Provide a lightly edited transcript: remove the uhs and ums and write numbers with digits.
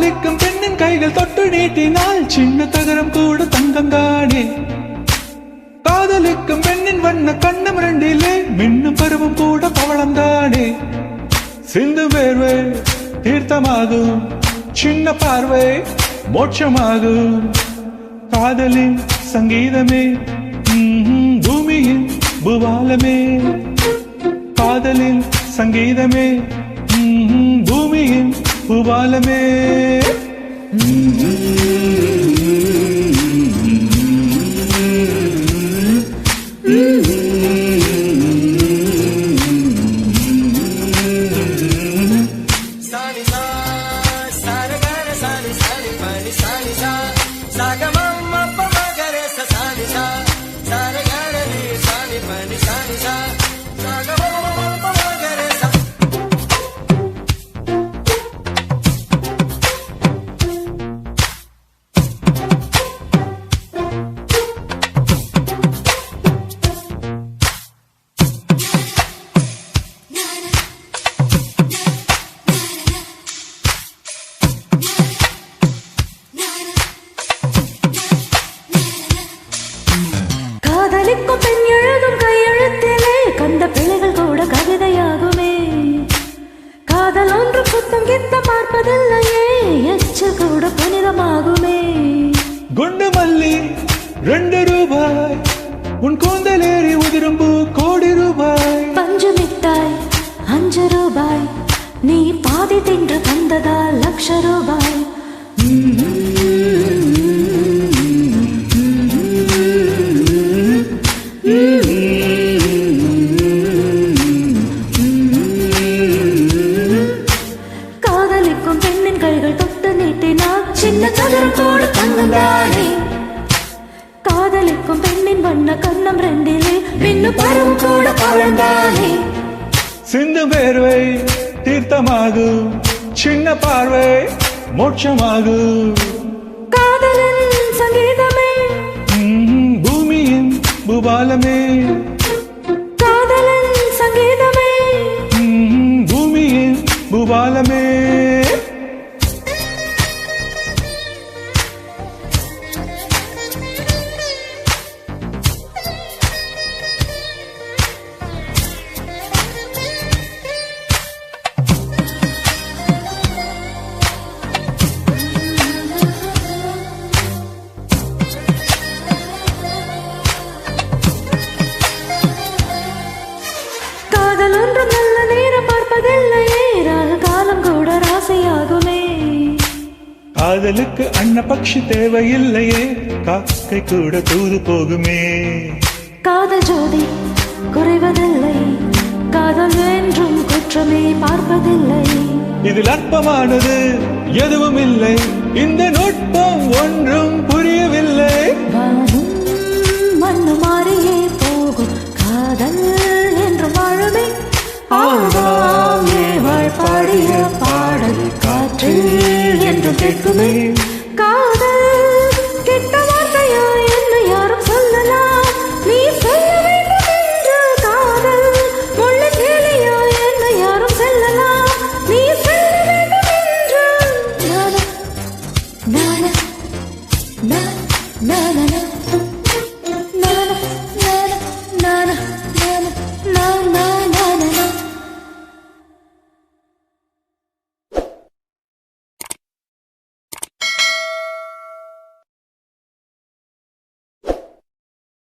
காதலிக்கும் பெண்ணின் கைகள் தொட்டு நீட்டினால் சின்ன தகரம் கூட தங்கம் தானே. காதலிக்கும் பெண்ணின் வண்ண கண்ணம் ரெண்டிலே மின்னும் பருவம் கூட பவளம் தானே. சிந்து வேர்வை தீர்த்தமாகும், சின்ன பார்வை மோட்சமாகும். காதலின் சங்கீதமே பூமியின் பூபாலமே. காதலின் சங்கீதமே பூமியின் பூபாலமே. காதலிக்கும் பெண் எழுதும் கையெழுத்திலே கண்ட பிள்ளைகள் கூட கவிதையாகுமே. காதல் ஒன்று புத்தம் கித்த பார்ப்பதில்லையே, எச்சு கூட புனிதமாகுமே. குண்டு மல்லி 2 ரூபாய், உன் கூந்தலேறி உதிரும் பூ கோடி ரூபாய். பஞ்சு மிட்டாய் 5 ரூபாய், நீ பாதி தின்று தந்ததால் லட்ச ரூபாய். காதலிக்கும் பெண்ணின் கைகள் தொட்டு நீட்டினால் சின்ன தகரம் கூட தங்கம் தானே. காதலிக்கும் பெண்ணின் வண்ண கண்ணம் ரெண்டிலே மின்னும் பருவம் கூட பவளம் தானே. சிந்து வேர்வை தீர்த்தமாகும், சின்ன பார்வை மோட்சமாகும். காதலின் சங்கீதமே பூமியின் பூபாலமே. காதலின் சங்கீதமே பூமியின் பூபாலமே. காதல் ஒன்றும் நல்ல நேரம் பார்ப்பதில்லையே, காலம் கூட ராசியாகுமே. காதலுக்கு அன்ன பட்சி தேவையில்லையே, காக்கை கூட தூது போகுமே. காதல் ஜோதி குறைவதில்லை, காதல் என்றும் குற்றமே பார்ப்பதில்லை. இதில் அற்பமானது எதுவும் இல்லை, இந்த நுட்பம் ஒன்றும் புரியவில்லை. வானும் மண்ணு மாறியே போகும், காதல் என்று வாழுமே. ஆழ்வாமே வாழ் பாடிய பாடல் காற்றில் என்று கேட்குமே.